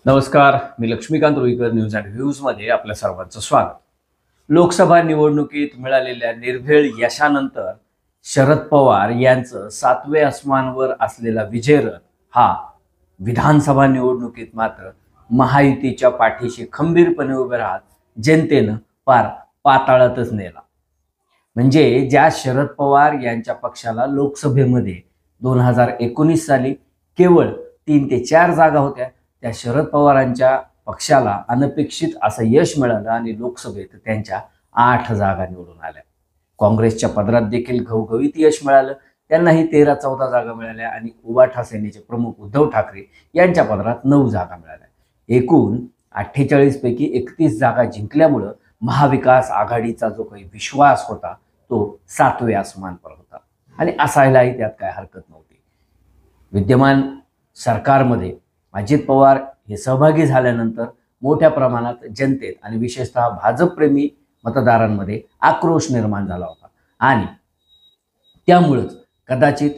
नमस्कार, मी Laxmikant Ruikar. News and व्ह्यूजमध्ये आपल्या सर्वांचं स्वागत. लोकसभा निवडणुकीत मिळालेल्या निर्भेळ यशानंतर शरद पवार यांचं 7वे आसमानवर असलेला विजयरथ हा विधानसभा निवडणुकीत मात्र महायुतीच्या पाठीशी खंबीरपणे उभे राहत जनतेनं पार पाताळातच नेला. म्हणजे ज्या शरद पवार यांच्या पक्षाला लोकसभेमध्ये 2019 साली केवळ 3 ते 4 जागा होत्या, त्या शरद पवारांच्या पक्षाला अनपेक्षित असं यश मिळालं आणि लोकसभेत त्यांच्या 8 जागा निवडून आल्या. काँग्रेसच्या पदरात देखील घवघवीत यश मिळालं, त्यांनाही 13-14 जागा मिळाल्या आणि उबाठा सेनेचे प्रमुख उद्धव ठाकरे यांच्या पदरात 9 जागा मिळाल्या. एकूण 48 पैकी 31 जागा जिंकल्यामुळं महाविकास आघाडीचा जो काही विश्वास होता तो 7वे आसमानपर होता आणि असायलाही त्यात काय हरकत नव्हती. विद्यमान सरकारमध्ये अजित पवार हे सहभागी झाल्यानंतर मोठ्या प्रमाणात जनतेत आणि विशेषतः भाजपप्रेमी मतदारांमध्ये आक्रोश निर्माण झाला होता आणि त्यामुळेच कदाचित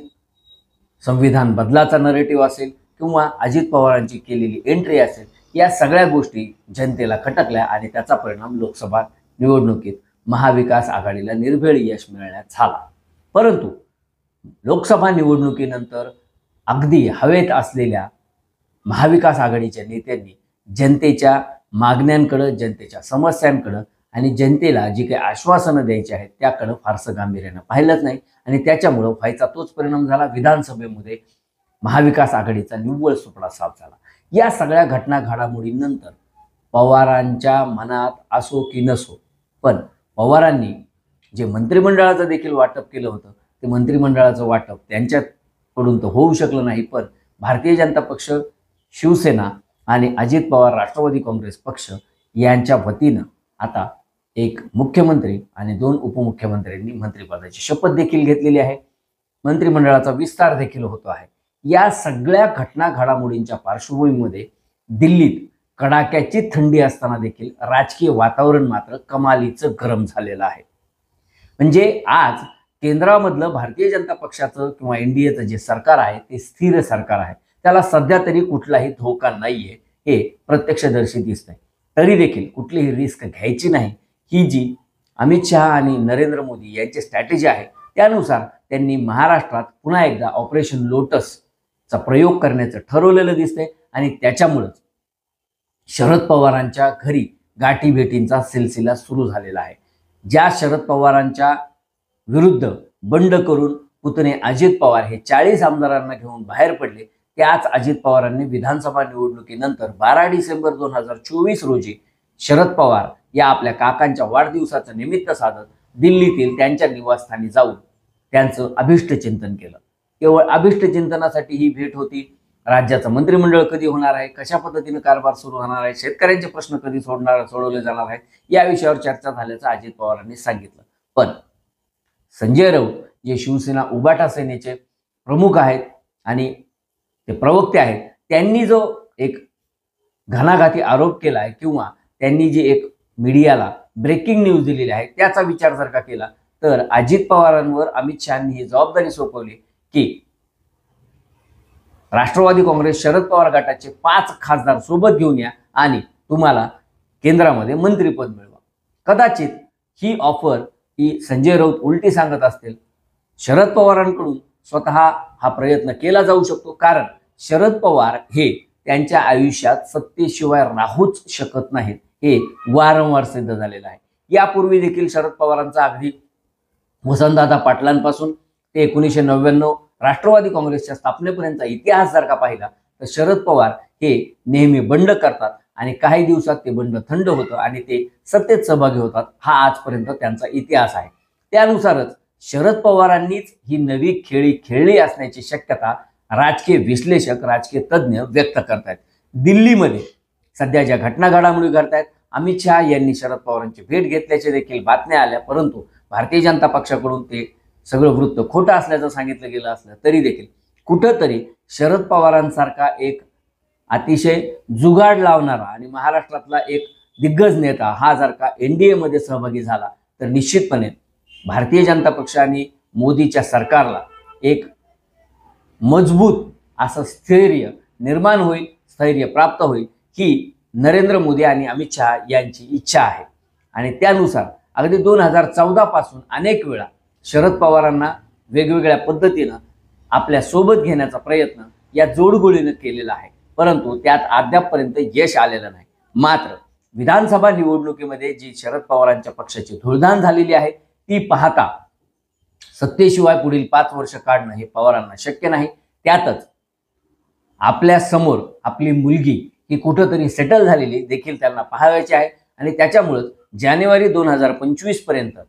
संविधान बदलाचा नरेटिव्ह असेल किंवा अजित पवारांची केलेली एंट्री असेल, या सगळ्या गोष्टी जनतेला खटकल्या आणि त्याचा परिणाम लोकसभा निवडणुकीत महाविकास आघाडीला निर्भेळ यश मिळण्यात झाला. परंतु लोकसभा निवडणुकीनंतर अगदी हवेत असलेल्या महाविकास आघाडीच्या नेत्यांनी जनतेच्या मागण्यांकडे, जनतेच्या समस्यांकडे आणि जनतेला जी काही आश्वासनं द्यायची आहेत त्याकडे फारसं गांभीर्यानं पाहिलंच नाही आणि त्याच्यामुळं व्हायचा तोच परिणाम झाला. विधानसभेमध्ये महाविकास आघाडीचा निव्वळ सुपडा साफ झाला. या सगळ्या घटना घडामोडींनंतर पवारांच्या मनात असो की नसो, पण पवारांनी जे मंत्रिमंडळाचं देखील वाटप केलं होतं ते मंत्रिमंडळाचं वाटप त्यांच्याकडून तर होऊ शकलं नाही, पण भारतीय जनता पक्ष, शिवसेना आणि अजित पवार राष्ट्रवादी काँग्रेस पक्ष यांच्या वतीनं आता एक मुख्यमंत्री आणि 2 उपमुख्यमंत्र्यांनी मंत्रिपदाची शपथ देखील घेतलेली आहे. मंत्रिमंडळाचा विस्तार देखील होतो आहे. या सगळ्या घटना घडामोडींच्या पार्श्वभूमीमध्ये दिल्लीत कडाक्याची थंडी असताना देखील राजकीय वातावरण मात्र कमालीचं गरम झालेलं आहे. म्हणजे आज केंद्रामधलं भारतीय जनता पक्षाचं किंवा एनडीएचं जे सरकार आहे ते स्थिर सरकार आहे, त्याला सध्या तरी कुठलाही धोका नाहीये हे प्रत्यक्षदर्शी दिसतंय. तरी देखील कुठलीही रिस्क घ्यायची नाही, ही जी अमित शहा आणि नरेंद्र मोदी यांची स्ट्रॅटेजी आहे त्यानुसार त्यांनी महाराष्ट्रात पुन्हा एकदा ऑपरेशन लोटसचा प्रयोग करण्याचं ठरवलेलं दिसतंय आणि त्याच्यामुळंच शरद पवारांच्या घरी गाठीभेटींचा सिलसिला सुरू झालेला आहे. ज्या शरद पवारांच्या विरुद्ध बंड करून पुतणे अजित पवार हे 40 आमदारांना घेऊन बाहेर पडले, त्याच अजित पवारांनी विधानसभा निवडणुकीनंतर 12 डिसेंबर 2024 रोजी शरद पवार या आपल्या काकांच्या वाढदिवसाचं निमित्त साधत दिल्लीतील त्यांच्या निवासस्थानी जाऊन त्यांचं अभिष्टचिंतन केलं. केवळ अभिष्टचिंतनासाठी ही भेट होती. राज्याचं मंत्रिमंडळ कधी होणार आहे, कशा पद्धतीने कारभार सुरू होणार आहे, शेतकऱ्यांचे प्रश्न कधी सोडवले जाणार आहेत, या विषयावर चर्चा झाल्याचं अजित पवारांनी सांगितलं. पण संजय राऊत जे शिवसेना उबाठा सेनेचे प्रमुख आहेत आणि ते प्रवक्ते आहेत, त्यांनी जो एक घणाघाती आरोप केला आहे किंवा त्यांनी जी एक मीडियाला ब्रेकिंग न्यूज दिलेली आहे त्याचा विचार जर का केला तर अजित पवारांवर अमित शहानी ही जबाबदारी सोपवली की राष्ट्रवादी काँग्रेस शरद पवार गटाचे 5 खासदार सोबत घेऊन या आणि तुम्हाला केंद्रामध्ये मंत्रिपद मिळवा. कदाचित ही ऑफर ही संजय राऊत उलटी सांगत असतील. शरद पवारांकडून स्वतः हा प्रयत्न केला जाऊ शकतो, कारण शरद पवार हे त्यांच्या आयुष्यात सत्तेशिवाय राहूच शकत नाहीत हे वारंवार सिद्ध झालेलं आहे. यापूर्वी देखील शरद पवारांचा अगदी वसंतदादा पाटलांपासून ते 1999 राष्ट्रवादी काँग्रेसच्या स्थापनेपर्यंतचा इतिहास जर का पाहिला तर शरद पवार हे नेहमी बंड करतात आणि काही दिवसात ते बंड थंड होतं आणि ते सत्तेत सहभागी होतात. हा आजपर्यंत त्यांचा इतिहास आहे. त्यानुसारच शरद पवारांनीच ही नवी खेळी खेळली असण्याची शक्यता राजकीय विश्लेषक, राजकीय तज्ज्ञ व्यक्त करतायत. दिल्लीमध्ये सध्या ज्या घटना घडामोडी घडतायत, अमित शहा यांनी शरद पवारांची भेट घेतल्याच्या देखील बातम्या आल्या, परंतु भारतीय जनता पक्षाकडून ते सगळं वृत्त खोटं असल्याचं सांगितलं गेलं असलं तरी देखील कुठंतरी शरद पवारांसारखा एक अतिशय जुगाड लावणारा आणि महाराष्ट्रातला एक दिग्गज नेता हा जर का एनडीए मध्ये सहभागी झाला तर निश्चितपणे भारतीय जनता पक्ष आणि मोदीच्या सरकारला एक मजबूत असं स्थैर्य निर्माण होईल, स्थैर्य प्राप्त होईल. ही नरेंद्र मोदी आणि अमित शहा यांची इच्छा आहे. आणि त्यानुसार अगदी 2014 पासून अनेक वेळा शरद पवारांना वेगवेगळ्या पद्धतीनं आपल्या सोबत घेण्याचा प्रयत्न या जोडगोळीनं केलेला आहे, परंतु त्यात अद्यापपर्यंत यश आलेलं नाही. मात्र विधानसभा निवडणुकीमध्ये जी शरद पवारांच्या पक्षाची धुळधाण झालेली आहे ती पाहता सत्तेशिवाय पुढील 5 वर्ष काढणं हे पवारांना शक्य नाही. त्यातच आपल्या समोर आपली मुलगी ही कुठंतरी सेटल झालेली देखील त्यांना पाहायची आहे आणि त्याच्यामुळे जानेवारी 2025 पर्यंत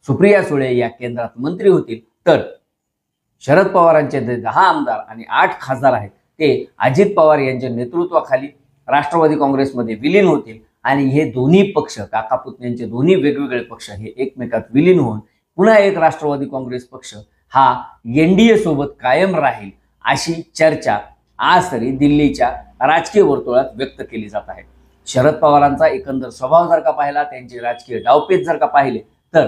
सुप्रिया सुळे या केंद्रात मंत्री होतील तर शरद पवारांचे जे 10 आमदार आणि 8 खासदार आहेत ते अजित पवार यांच्या नेतृत्वाखाली राष्ट्रवादी काँग्रेसमध्ये विलीन होतील आणि हे दोन्ही पक्ष काका पुतण्यांचे दोन्ही वेगवेगळे पक्ष हे एकमेकात विलीन होऊन पुन्हा एक राष्ट्रवादी काँग्रेस पक्ष हा एनडीए सोबत कायम राहील अशी चर्चा आज तरी दिल्लीच्या राजकीय वर्तुळात व्यक्त केली जात आहे. शरद पवारांचा एकंदर स्वभाव जर का पाहिला, त्यांचे राजकीय डावपेच जर का पाहिले तर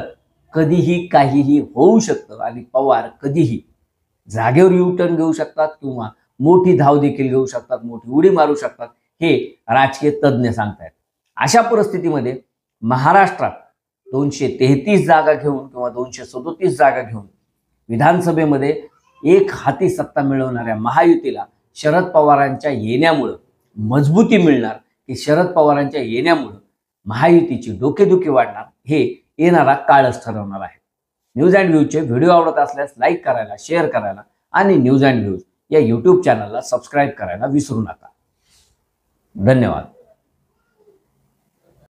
कधीही काहीही होऊ शकतं आणि पवार कधीही जागेवर यू टर्न घेऊ शकतात किंवा मोठी धाव देखील घेऊ शकतात, मोठी उडी मारू शकतात, हे राजकीय तज्ज्ञ सांगतायत. अशा परिस्थितीमध्ये महाराष्ट्रात 233 जागा घेऊन किंवा 237 जागा घेऊन विधानसभेमध्ये एक हाती सत्ता मिळवणाऱ्या महायुतीला शरद पवारांच्या येण्यामुळं मजबूती मिळणार की शरद पवारांच्या येण्यामुळं महायुतीची डोकेदुखी वाढणार हे येणारा काळच ठरवणार आहे. न्यूज अँड व्ह्यूजचे व्हिडिओ आवडत असल्यास लाईक करायला, शेअर करायला आणि न्यूज अँड व्ह्यूज या यूट्यूब चॅनलला सबस्क्राईब करायला विसरू नका. धन्यवाद.